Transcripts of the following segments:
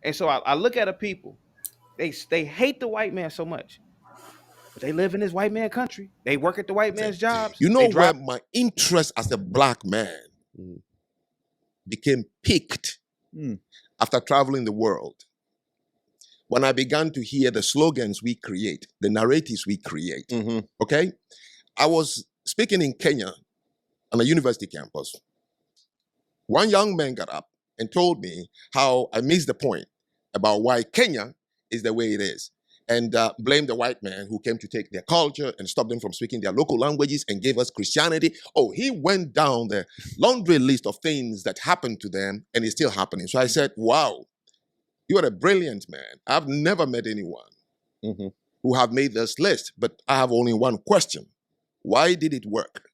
And so I look at a people, they hate the white man so much, but they live in this white man country. They work at the white man's jobs. You They know where drive. my interest as a black man became piqued after traveling the world? When I began to hear the slogans we create, the narratives we create. Okay? I was speaking in Kenya on a university campus. One young man got up and told me how I missed the point about why Kenya is the way it is, and blamed the white man who came to take their culture and stop them from speaking their local languages and gave us Christianity. Oh, he went down the laundry list of things that happened to them, and it's still happening. So I said, wow, you are a brilliant man. I've never met anyone who have made this list, but I have only one question. Why did it work?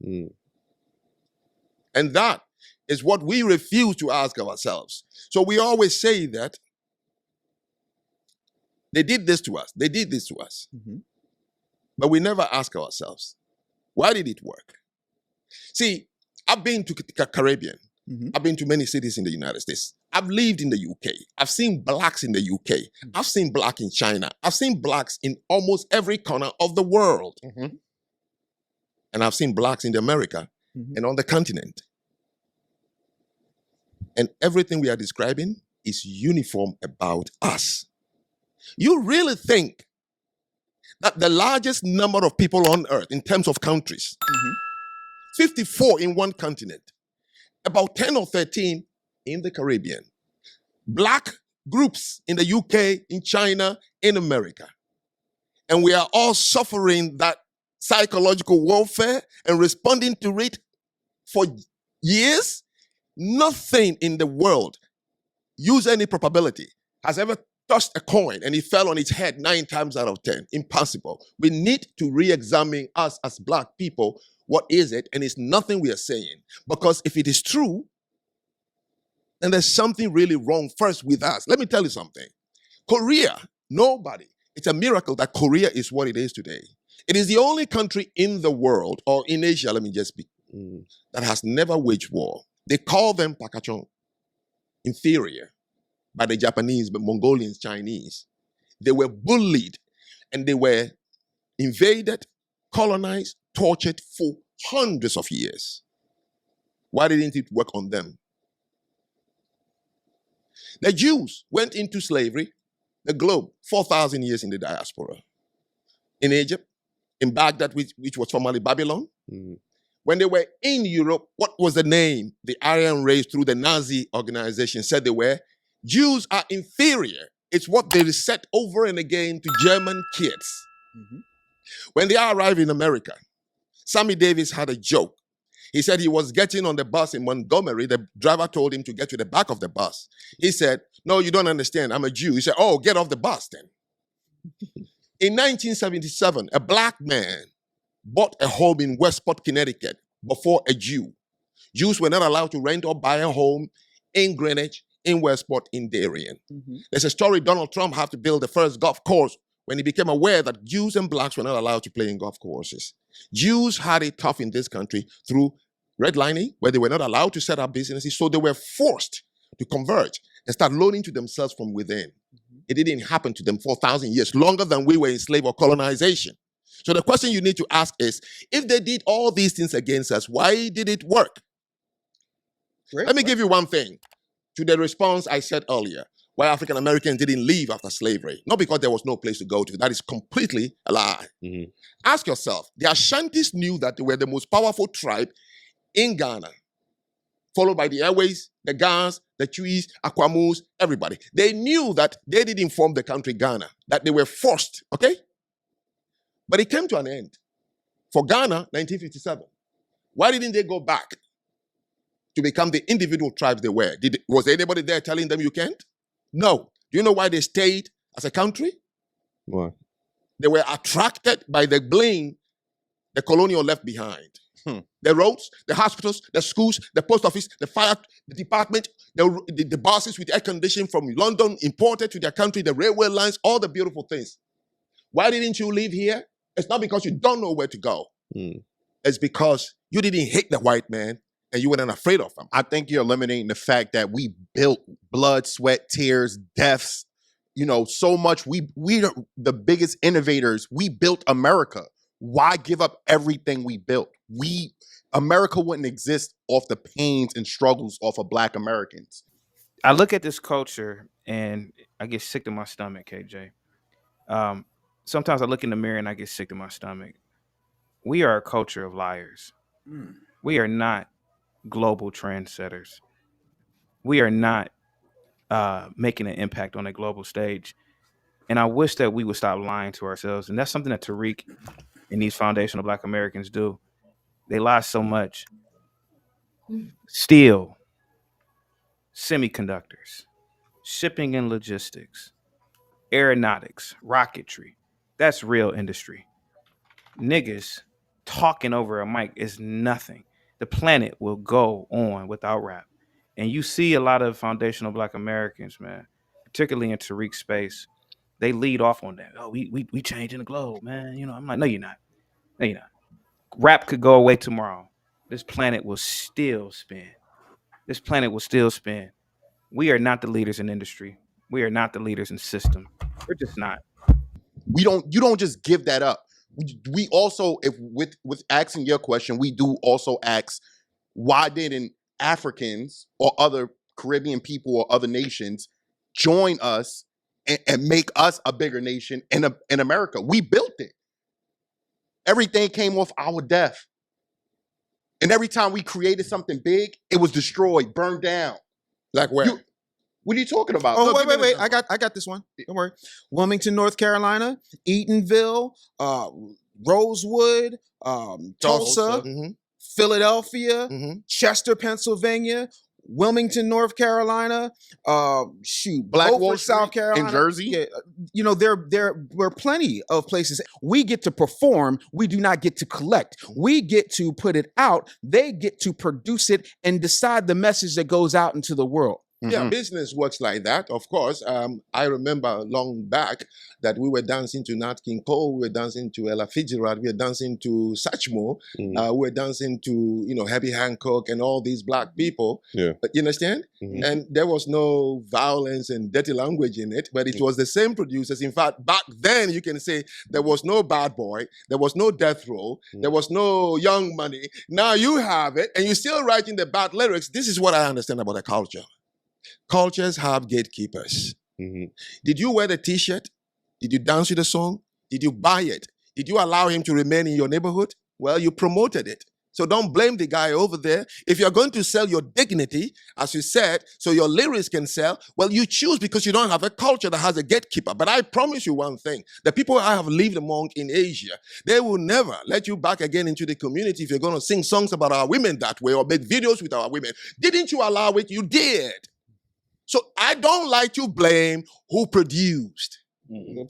And that is what we refuse to ask ourselves. So we always say that they did this to us. They did this to us. But we never ask ourselves, why did it work? See, I've been to the Caribbean. I've been to many cities in the United States. I've lived in the UK. I've seen blacks in the UK. I've seen black in China. I've seen blacks in almost every corner of the world. And I've seen blacks in America and on the continent. And everything we are describing is uniform about us. You really think that the largest number of people on earth in terms of countries, 54 in one continent, about 10 or 13 in the Caribbean, black groups in the UK, in China, in America, and we are all suffering that psychological warfare and responding to it for years? Nothing in the world, use any probability, has ever tossed a coin and it fell on its head 9 times out of 10. Impossible. We need to re-examine us as black people. What is it? And it's nothing we are saying. Because if it is true, then there's something really wrong first with us. Let me tell you something. Korea, nobody. It's a miracle that Korea is what it is today. It is the only country in the world, or in Asia, let me just speak, that has never waged war. They call them Pakachon, inferior, by the Japanese, but Mongolians, Chinese. They were bullied and they were invaded, colonized, tortured for hundreds of years. Why didn't it work on them? The Jews went into slavery, the globe, 4,000 years in the diaspora. In Egypt, in Baghdad, which was formerly Babylon. When they were in Europe, what was the name the Aryan race through the Nazi organization said they were? Jews are inferior. It's what they said over and again to German kids. When they arrived in America, Sammy Davis had a joke. He said he was getting on the bus in Montgomery. The driver told him to get to the back of the bus. He said, no, you don't understand. I'm a Jew. He said, oh, get off the bus then. In 1977, a black man bought a home in Westport, Connecticut before a Jew. Jews were not allowed to rent or buy a home in Greenwich, in Westport, in Darien. There's a story Donald Trump had to build the first golf course when he became aware that Jews and blacks were not allowed to play in golf courses. Jews had it tough in this country through redlining, where they were not allowed to set up businesses, so they were forced to converge and start loaning to themselves from within. It didn't happen to them for 1,000 years, longer than we were in slave or colonization. So the question you need to ask is, if they did all these things against us, why did it work? Let me give you one thing to the response I said earlier, why African Americans didn't leave after slavery. Not because there was no place to go to. That is completely a lie. Ask yourself, the Ashantis knew that they were the most powerful tribe in Ghana, followed by the Airways, the Gans, the Chuis, Akwamus, everybody. They knew that they didn't form the country Ghana, that they were forced, okay? But it came to an end. For Ghana, 1957. Why didn't they go back to become the individual tribes they were? Was anybody there telling them you can't? No. Do you know why they stayed as a country? Why? They were attracted by the bling the colonial left behind. The roads, the hospitals, the schools, the post office, the fire the department, the buses with air conditioning from London imported to their country, the railway lines, all the beautiful things. Why didn't you live here? It's not because you don't know where to go. It's because you didn't hate the white man. and you weren't afraid of them. I think you're eliminating the fact that we built blood, sweat, tears, deaths, so much. We are the biggest innovators. We built America. Why give up everything we built? America wouldn't exist off the pains and struggles of Black Americans. I look at this culture and I get sick to my stomach, KJ. Sometimes I look in the mirror and I get sick to my stomach. We are a culture of liars. We are not global trendsetters. We are not making an impact on a global stage. And I wish that we would stop lying to ourselves. And that's something that Tariq and these foundational Black Americans do. They lie so much. Steel, semiconductors, shipping and logistics, aeronautics, rocketry. That's real industry. Niggas talking over a mic is nothing. The planet will go on without rap. And you see a lot of foundational Black Americans, man, particularly in Tariq's space, they lead off on that. Oh, we changing the globe, man. I'm like, no, you're not. No, you're not. Rap could go away tomorrow. This planet will still spin. This planet will still spin. We are not the leaders in industry. We are not the leaders in system. We're just not. You don't just give that up. We also, if with asking your question, we do also ask, why didn't Africans or other Caribbean people or other nations join us and make us a bigger nation in America? We built it. Everything came off our death. And every time we created something big, it was destroyed, burned down. Like where? What are you talking about? Oh, wait. I got this one. Don't worry. Wilmington, North Carolina, Eatonville, Rosewood, Tulsa, Philadelphia, Chester, Pennsylvania, Wilmington, North Carolina, Blackwater, South Carolina, in Jersey. Yeah, there were plenty of places. We get to perform. We do not get to collect. We get to put it out. They get to produce it and decide the message that goes out into the world. Yeah, business works like that, of course. I remember long back that we were dancing to Nat King Cole, we were dancing to Ella Fitzgerald, we were dancing to Satchmo, we were dancing to, Herbie Hancock and all these Black people. Yeah. But you understand? And there was no violence and dirty language in it, but it was the same producers. In fact, back then, you can say there was no Bad Boy, there was no Death Row, there was no Young Money. Now you have it, and you're still writing the bad lyrics. This is what I understand about the culture. Cultures have gatekeepers. Did you wear the t-shirt? Did you dance to the song? Did you buy it? Did you allow him to remain in your neighborhood? Well, you promoted it. So don't blame the guy over there. If you're going to sell your dignity, as you said, so your lyrics can sell, well, you choose because you don't have a culture that has a gatekeeper. But I promise you one thing. The people I have lived among in Asia, they will never let you back again into the community if you're going to sing songs about our women that way or make videos with our women. Didn't you allow it? You did. So I don't like to blame who produced.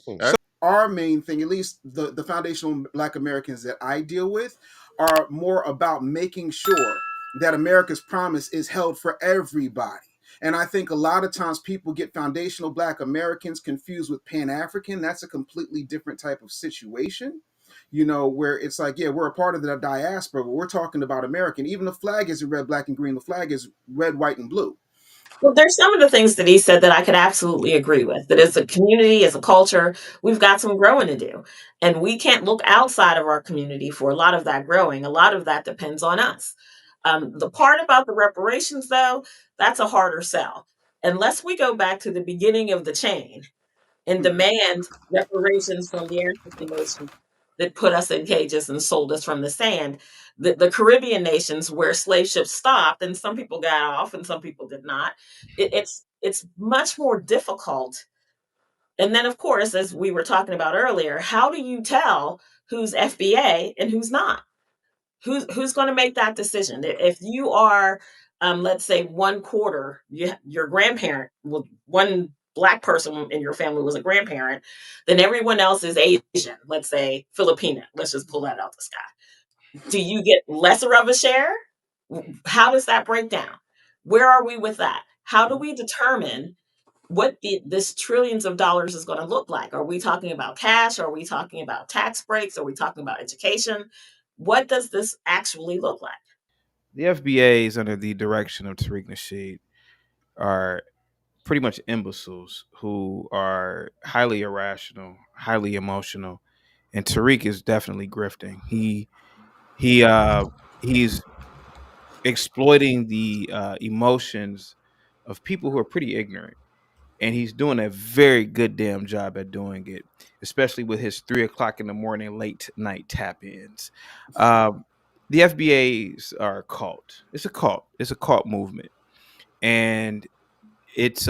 So our main thing, at least the foundational Black Americans that I deal with, are more about making sure that America's promise is held for everybody. And I think a lot of times people get foundational Black Americans confused with Pan-African. That's a completely different type of situation, where it's like, yeah, we're a part of the diaspora, but we're talking about American. Even the flag isn't red, black, and green. The flag is red, white, and blue. Well, there's some of the things that he said that I could absolutely agree with. That as a community, as a culture, we've got some growing to do. And we can't look outside of our community for a lot of that growing. A lot of that depends on us. The part about the reparations, though, that's a harder sell. Unless we go back to the beginning of the chain and demand reparations from the African nations that put us in cages and sold us from the sand, the Caribbean nations where slave ships stopped, and some people got off and some people did not. It's much more difficult. And then, of course, as we were talking about earlier, how do you tell who's FBA and who's not? Who's going to make that decision? If you are, let's say, one quarter, your grandparent, one Black person in your family was a grandparent, then everyone else is Asian, let's say Filipino. Let's just pull that out the sky. Do you get lesser of a share? How does that break down? Where are we with that? How do we determine what this trillions of dollars is going to look like? Are we talking about cash? Are we talking about tax breaks? Are we talking about education? What does this actually look like? The FBAs under the direction of Tariq Nasheed are pretty much imbeciles who are highly irrational, highly emotional, and Tariq is definitely grifting. He he's exploiting the emotions of people who are pretty ignorant, and he's doing a very good damn job at doing it, especially with his 3 o'clock in the morning late night tap ins. Um, the FBAs are a cult. It's a cult. It's a cult movement, and it's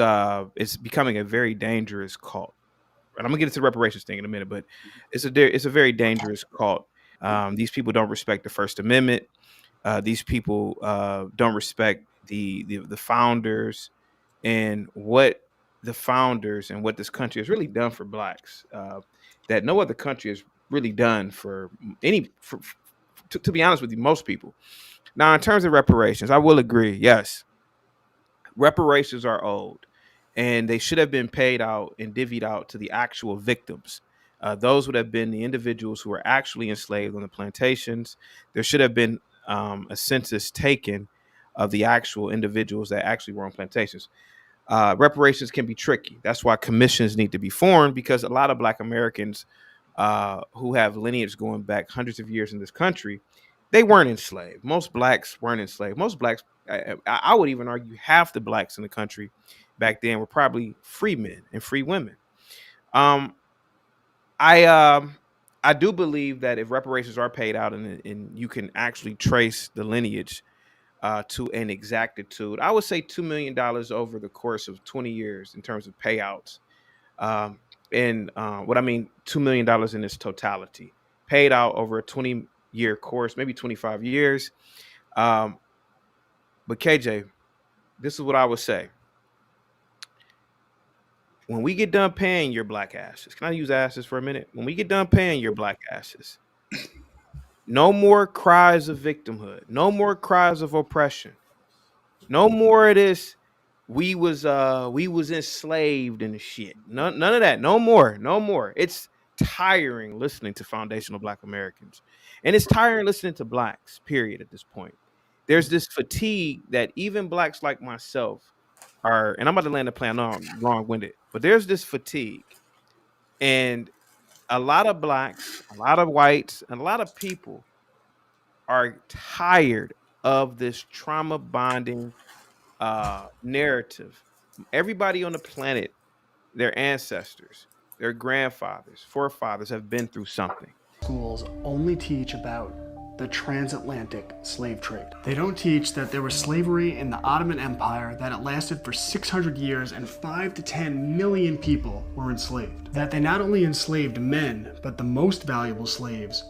becoming a very dangerous cult. And I'm gonna get into the reparations thing in a minute, but it's a very dangerous cult. These people don't respect the First Amendment. These people don't respect the founders and what the founders and what this country has really done for blacks. That no other country has really done for any. To be honest with you, most people. Now, in terms of reparations, I will agree. Yes, reparations are owed, and they should have been paid out and divvied out to the actual victims. Those would have been the individuals who were actually enslaved on the plantations. There should have been a census taken of the actual individuals that actually were on plantations. Reparations can be tricky. That's why commissions need to be formed, because a lot of Black Americans who have lineage going back hundreds of years in this country, they weren't enslaved. Most Blacks weren't enslaved. Most Blacks, I would even argue half the Blacks in the country back then were probably free men and free women. Um, I do believe that if reparations are paid out and you can actually trace the lineage to an exactitude, I would say $2 million over the course of 20 years in terms of payouts. And what I mean, $2 million in its totality, paid out over a 20-year course, maybe 25 years. But KJ, this is what I would say. When we get done paying your black asses, can I use asses for a minute? When we get done paying your black asses, no more cries of victimhood, no more cries of oppression, no more of this. We was enslaved and shit. None of that. No more. No more. It's tiring listening to foundational Black Americans, and it's tiring listening to Blacks. Period. At this point, there's this fatigue that even Blacks like myself are, and I'm about to land the plane on wrong-winded, but there's this fatigue, and a lot of Blacks, a lot of whites, and a lot of people are tired of this trauma bonding narrative. Everybody on the planet, their ancestors, their grandfathers, forefathers have been through something. Schools only teach about the transatlantic slave trade. They don't teach that there was slavery in the Ottoman Empire, that it lasted for 600 years and 5 to 10 million people were enslaved. That they not only enslaved men, but the most valuable slaves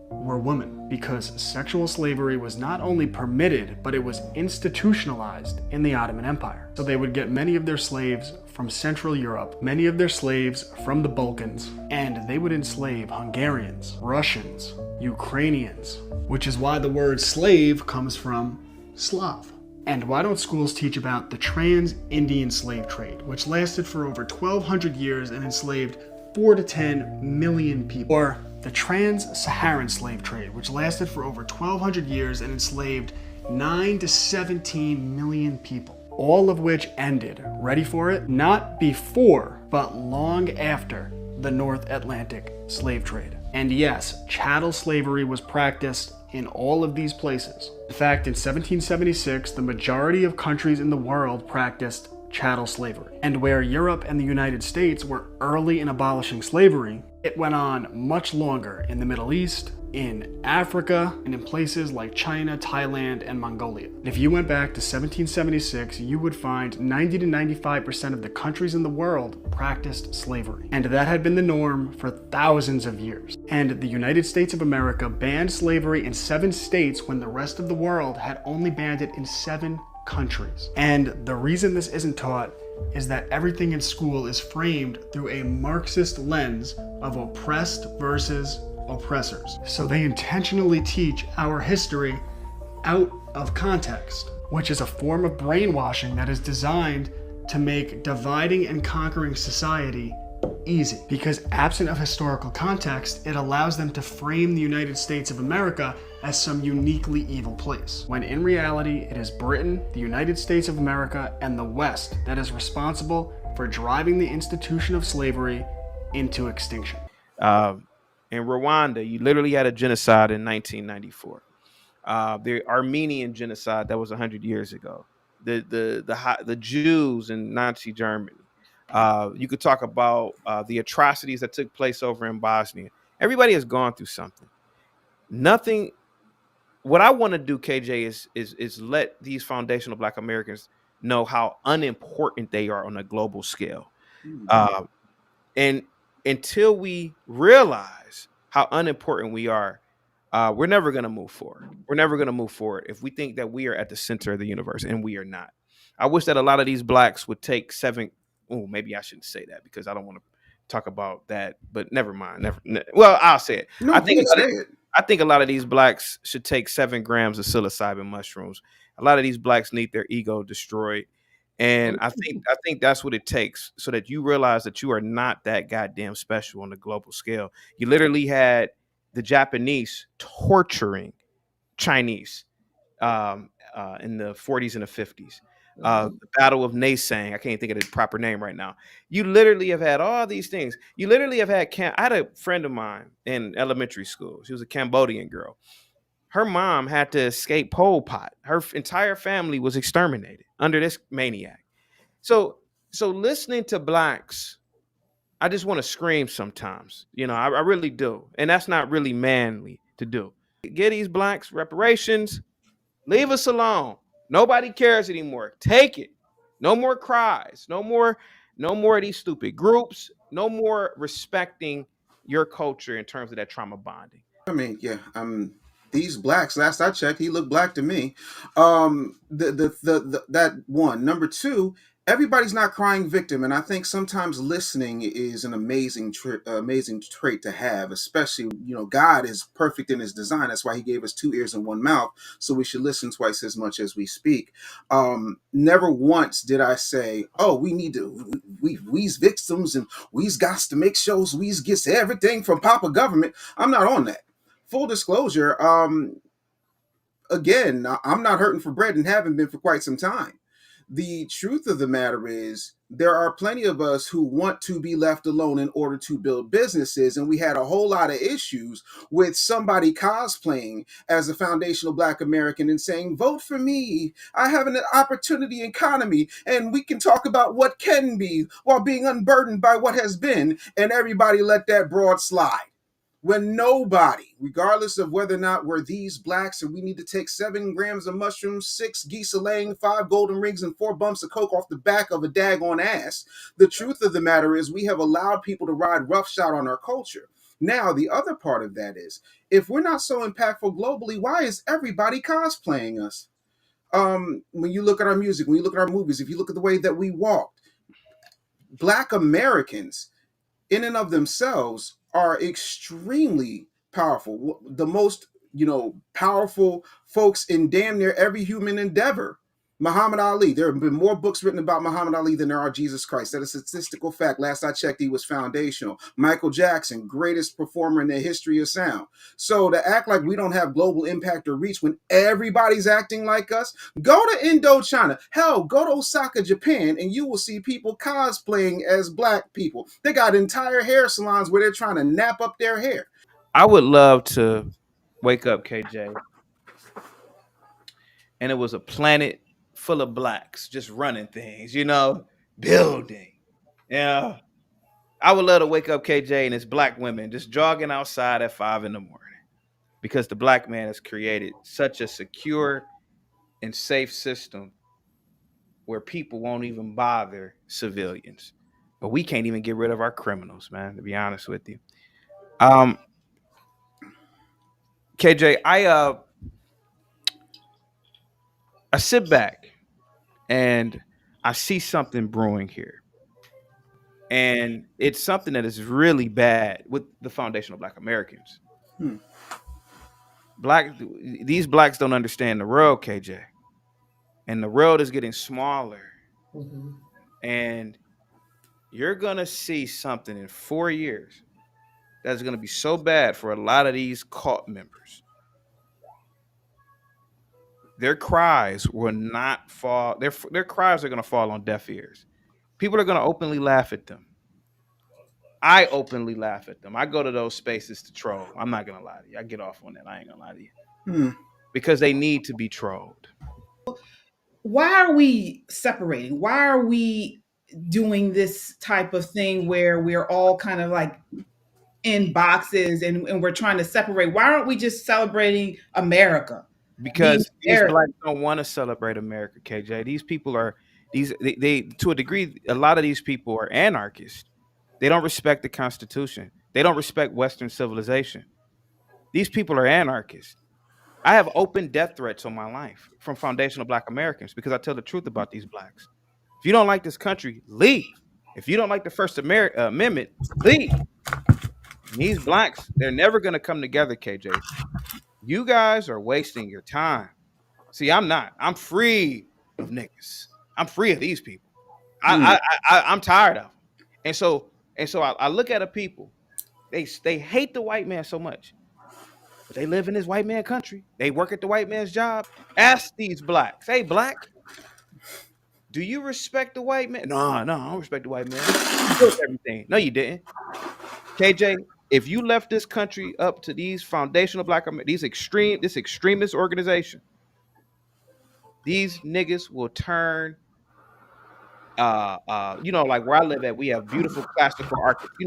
were women, because sexual slavery was not only permitted, but it was institutionalized in the Ottoman Empire. So they would get many of their slaves from Central Europe, many of their slaves from the Balkans, and they would enslave Hungarians, Russians, Ukrainians, which is why the word slave comes from Slav. And why don't schools teach about the trans-Indian slave trade, which lasted for over 1,200 years and enslaved 4 to 10 million people? Or the trans-Saharan slave trade, which lasted for over 1,200 years and enslaved 9 to 17 million people, all of which ended, ready for it, not before, but long after the North Atlantic slave trade. And yes, chattel slavery was practiced in all of these places. In fact, in 1776, the majority of countries in the world practiced chattel slavery. And where Europe and the United States were early in abolishing slavery, it went on much longer in the Middle East, in Africa, and in places like China, Thailand, and Mongolia. If you went back to 1776, you would find 90 to 95% of the countries in the world practiced slavery. And that had been the norm for thousands of years. And the United States of America banned slavery in 7 states when the rest of the world had only banned it in 7 countries. And the reason this isn't taught is that everything in school is framed through a Marxist lens of oppressed versus oppressors. So they intentionally teach our history out of context, which is a form of brainwashing that is designed to make dividing and conquering society easy, because absent of historical context, it allows them to frame the United States of America as some uniquely evil place, when in reality it is Britain, the United States of America, and the West that is responsible for driving the institution of slavery into extinction. In Rwanda, you literally had a genocide in 1994. The Armenian genocide that was 100 years ago. The Jews in Nazi Germany. You could talk about the atrocities that took place over in Bosnia. Everybody has gone through something. Nothing. What I want to do, KJ, is let these foundational Black Americans know how unimportant they are on a global scale. And until we realize how unimportant we are, we're never going to move forward. We're never going to move forward if we think that we are at the center of the universe, and we are not. I wish that a lot of these Blacks would take seven. Oh, maybe I shouldn't say that because I don't want to talk about that. But never mind. Well, I'll say it. No, I think please say it. I think a lot of these Blacks should take 7 grams of psilocybin mushrooms. A lot of these Blacks need their ego destroyed. And I think that's what it takes, so that you realize that you are not that goddamn special on the global scale. You literally had the Japanese torturing Chinese in the 40s and the 50s. The Battle of Naysang, I can't think of the proper name right now. You literally have had all these things. You literally have had I had a friend of mine in elementary school. She was a Cambodian girl. Her mom had to escape Pol Pot. Her entire family was exterminated under this maniac. So listening to Blacks, I just want to scream sometimes. I really do. And that's not really manly to do. Get these Blacks reparations. Leave us alone. Nobody cares anymore. Take it. No more cries. No more of these stupid groups. No more respecting your culture in terms of that trauma bonding. I mean, yeah, these Blacks. Last I checked, he looked Black to me. That one. Number two, everybody's not crying victim, and I think sometimes listening is an amazing trait to have. Especially, God is perfect in His design. That's why He gave us 2 ears and 1 mouth, so we should listen twice as much as we speak. Never once did I say, "Oh, we need to we's victims and we's got to make sure we's gets everything from Papa government." I'm not on that. Full disclosure, again, I'm not hurting for bread and haven't been for quite some time. The truth of the matter is, there are plenty of us who want to be left alone in order to build businesses, and we had a whole lot of issues with somebody cosplaying as a foundational Black American and saying, "Vote for me. I have an opportunity economy, and we can talk about what can be while being unburdened by what has been," and everybody let that broad slide. When nobody, regardless of whether or not we're these Blacks and we need to take 7 grams of mushrooms, 6 geese a laying, 5 golden rings, and 4 bumps of coke off the back of a daggone ass, the truth of the matter is we have allowed people to ride roughshod on our culture. Now, the other part of that is, if we're not so impactful globally, why is everybody cosplaying us? When you look at our music, when you look at our movies, if you look at the way that we walked, Black Americans in and of themselves are extremely powerful. The most, powerful folks in damn near every human endeavor. Muhammad Ali. There have been more books written about Muhammad Ali than there are Jesus Christ. That is a statistical fact. Last I checked, he was foundational. Michael Jackson, greatest performer in the history of sound. So to act like we don't have global impact or reach when everybody's acting like us, go to Indochina. Hell, go to Osaka, Japan, and you will see people cosplaying as Black people. They got entire hair salons where they're trying to nap up their hair. I would love to wake up, KJ, and it was a planet full of Blacks just running things, building. Yeah. I would love to wake up, KJ, and it's Black women just jogging outside at 5 a.m, because the Black man has created such a secure and safe system where people won't even bother civilians. But we can't even get rid of our criminals, man, to be honest with you. KJ, I sit back and I see something brewing here. And it's something that is really bad with the foundational Black Americans. These Blacks don't understand the world, KJ. And the world is getting smaller. And you're gonna see something in 4 years that's gonna be so bad for a lot of these cult members. Their cries will not fall. Their cries are gonna fall on deaf ears. People are gonna openly laugh at them. I openly laugh at them. I go to those spaces to troll. I'm not gonna lie to you. I get off on that. I ain't gonna lie to you. Because they need to be trolled. Why are we separating? Why are we doing this type of thing where we're all kind of like in boxes and we're trying to separate? Why aren't we just celebrating America? Being Because these American? blacks don't want to celebrate America, KJ. These people are they to a degree, a lot of these people are anarchists. They don't respect the Constitution. They don't respect Western civilization. These people are anarchists. I have open death threats on my life from foundational Black Americans because I tell the truth about these blacks. If you don't like this country, leave. If you don't like the First Amendment, leave. And these blacks, they're never going to come together, KJ. You guys are wasting your time. See, I'm not. I'm free of niggas. I'm free of these people. I'm tired of them. And so I look at a people. They hate the white man so much, but they live in this white man country. They work at the white man's job. Ask these blacks. Hey, black, do you respect the white man? No, I don't respect the white man. You built everything. No, you didn't. KJ, if you left this country up to these foundational Black, this extremist organization, these niggas will turn. Like where I live at, we have beautiful classical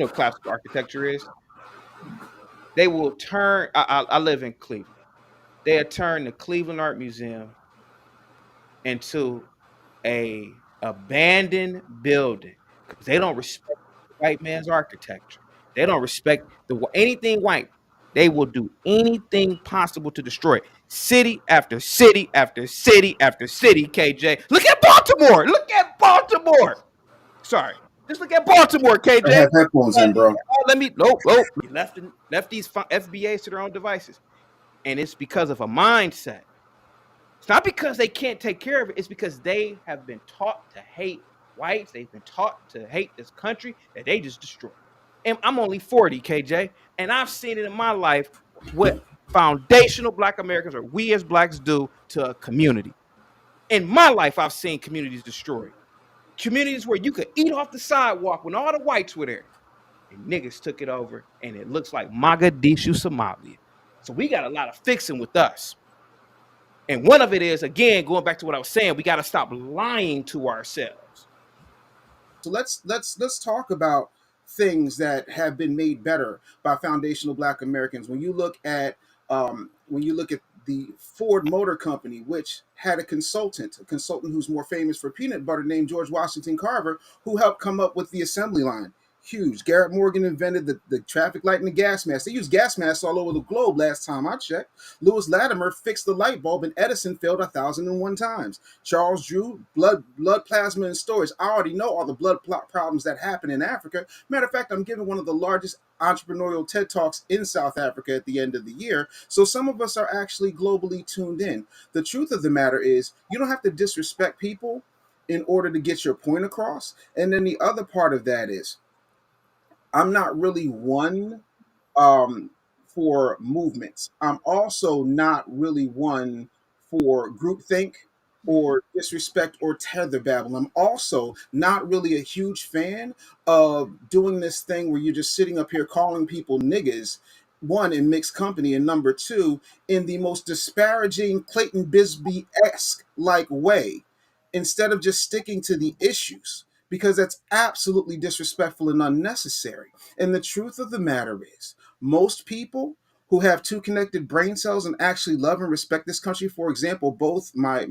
classical architecture is. They will turn. I live in Cleveland. They'll turn the Cleveland Art Museum into a abandoned building because they don't respect the white man's architecture. They don't respect anything white. They will do anything possible to destroy it. City after city after city after city, KJ. Look at Baltimore. Look at Baltimore. Sorry. Just look at Baltimore, KJ. I have headphones in, bro. Nope. Left these FBAs to their own devices. And it's because of a mindset. It's not because they can't take care of it. It's because they have been taught to hate whites. They've been taught to hate this country that they just destroyed. And I'm only 40, KJ, and I've seen it in my life what foundational Black Americans or we as blacks do to a community. In my life, I've seen communities destroyed. Communities where you could eat off the sidewalk when all the whites were there. And niggas took it over, and it looks like Mogadishu, Somalia. So we got a lot of fixing with us. And one of it is, again, going back to what I was saying, we got to stop lying to ourselves. So let's talk about things that have been made better by foundational Black Americans. When you look at the Ford Motor Company, which had a consultant who's more famous for peanut butter, named George Washington Carver, who helped come up with the assembly line. Huge. Garrett Morgan invented the traffic light and the gas mask. They use gas masks all over the globe last time I checked. Lewis Latimer fixed the light bulb, and Edison failed 1,001 times. Charles Drew, blood plasma and storage. I already know all the blood problems that happen in Africa. Matter of fact, I'm giving one of the largest entrepreneurial TED Talks in South Africa at the end of the year. So some of us are actually globally tuned in. The truth of the matter is, you don't have to disrespect people in order to get your point across. And then the other part of that is, I'm not really one for movements. I'm also not really one for groupthink or disrespect or tether babble. I'm also not really a huge fan of doing this thing where you're just sitting up here calling people niggas, one, in mixed company, and number two, in the most disparaging Clayton Bisbee-esque like way, instead of just sticking to the issues, because that's absolutely disrespectful and unnecessary. And the truth of the matter is, most people who have two connected brain cells and actually love and respect this country, for example, both my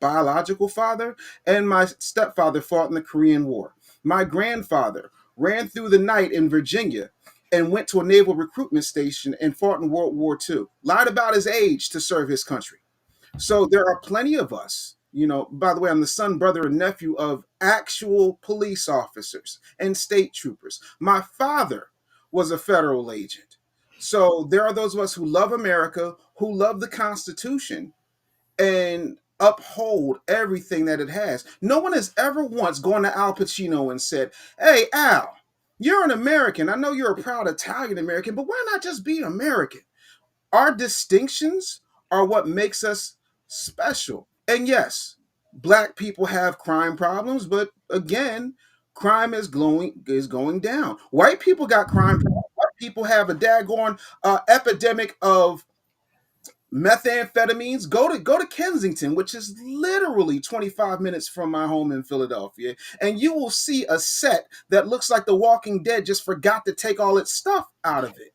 biological father and my stepfather fought in the Korean War. My grandfather ran through the night in Virginia and went to a naval recruitment station and fought in World War II, lied about his age to serve his country. So there are plenty of us. By the way, I'm the son, brother, and nephew of actual police officers and state troopers. My father was a federal agent. So there are those of us who love America, who love the Constitution, and uphold everything that it has. No one has ever once gone to Al Pacino and said, "Hey, Al, you're an American. I know you're a proud Italian American, but why not just be American?" Our distinctions are what makes us special. And yes, black people have crime problems, but again, crime is going down. White people got crime problems. White people have a daggone epidemic of methamphetamines. Go to Kensington, which is literally 25 minutes from my home in Philadelphia, and you will see a set that looks like The Walking Dead just forgot to take all its stuff out of it.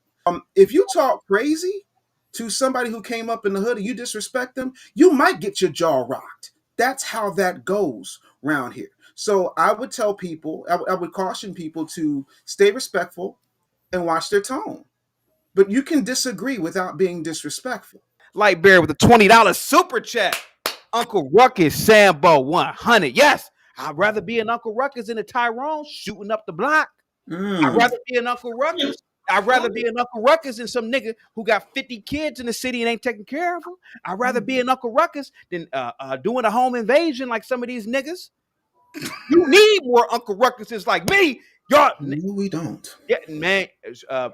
If you talk crazy to somebody who came up in the hood and you disrespect them, you might get your jaw rocked. That's how that goes around here. So I would tell people, I would caution people to stay respectful and watch their tone. But you can disagree without being disrespectful. Light Bear with a $20 super chat. Uncle Ruckus Sambo 100. Yes, I'd rather be an Uncle Ruckus than a Tyrone shooting up the block. I'd rather be an Uncle Ruckus. I'd rather be an Uncle Ruckus than some nigga who got 50 kids in the city and ain't taking care of them. I'd rather be an Uncle Ruckus than doing a home invasion like some of these niggas. You need more Uncle Ruckuses like me. Y'all, No, we don't. yeah, man.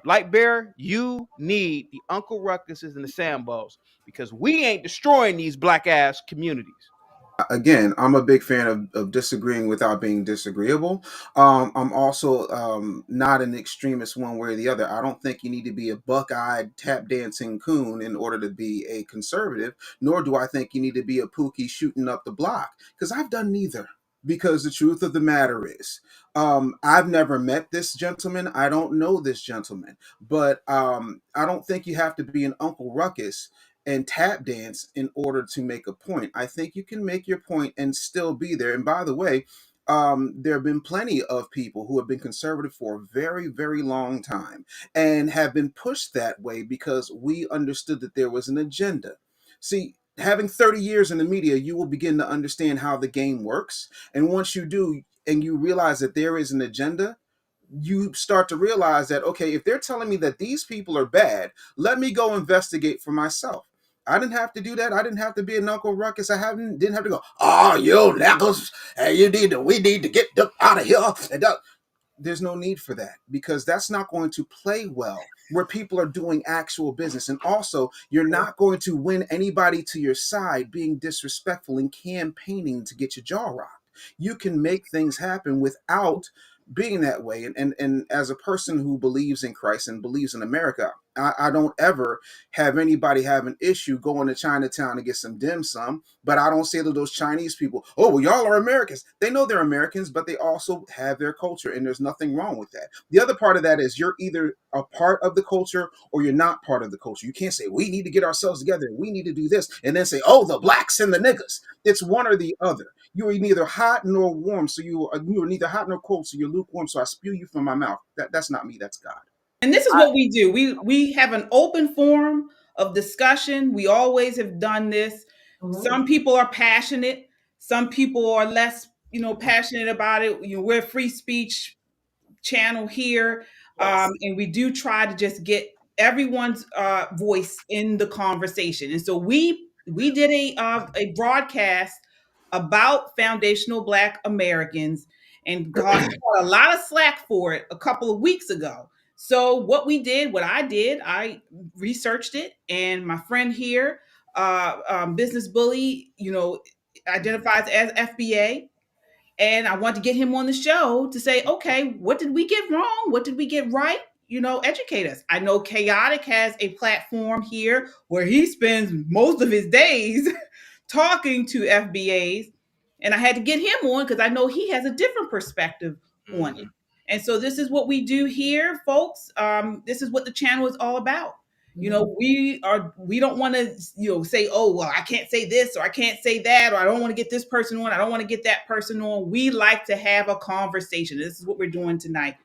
Light Bear, you need the Uncle Ruckuses and the Sambos because we ain't destroying these black ass communities. Again, I'm a big fan of disagreeing without being disagreeable. I'm also not an extremist one way or the other. I don't think you need to be a buck-eyed tap dancing coon in order to be a conservative, nor do I think you need to be a pookie shooting up the block, because I've done neither. Because the truth of the matter is, I've never met this gentleman. I don't know this gentleman, but I don't think you have to be an Uncle Ruckus and tap dance in order to make a point. I think you can make your point and still be there. And by the way, there have been plenty of people who have been conservative for a very, very long time and have been pushed that way because we understood that there was an agenda. See, having 30 years in the media, you will begin to understand how the game works. And once you do, and you realize that there is an agenda, you start to realize that, okay, if they're telling me that these people are bad, let me go investigate for myself. I didn't have to do that. I didn't have to be an Uncle Ruckus. Didn't have to go, "Oh, you knuckles, and we need to get them out of here." And there's no need for that, because that's not going to play well where people are doing actual business. And also, you're not going to win anybody to your side being disrespectful and campaigning to get your jaw rocked. You can make things happen without being that way. And as a person who believes in Christ and believes in America, I don't ever have anybody have an issue going to Chinatown to get some dim sum. But I don't say to those Chinese people, "Oh, well, y'all are Americans." They know they're Americans, but they also have their culture, and there's nothing wrong with that. The other part of that is you're either a part of the culture or you're not part of the culture. You can't say, "We need to get ourselves together and we need to do this," and then say, "Oh, the blacks and the niggas." It's one or the other. You are neither hot nor warm, so you are neither hot nor cold, so you're lukewarm. So I spew you from my mouth. That's not me. That's God. And this is what we do. We have an open forum of discussion. We always have done this. Some people are passionate. Some people are less, passionate about it. We're a free speech channel here, and we do try to just get everyone's voice in the conversation. And so we did a broadcast about foundational Black Americans, and got a lot of slack for it a couple of weeks ago. So what I did, I researched it, and my friend here, Business Bully, identifies as FBA, and I want to get him on the show to say, okay, what did we get wrong? What did we get right? Educate us. I know Chaotic has a platform here where he spends most of his days talking to FBAs, and I had to get him on because I know he has a different perspective on it. And so this is what we do here, folks. This is what the channel is all about. We don't want to, say, "Oh, well, I can't say this or I can't say that, or I don't want to get this person on. I don't want to get that person on." We like to have a conversation. This is what we're doing tonight.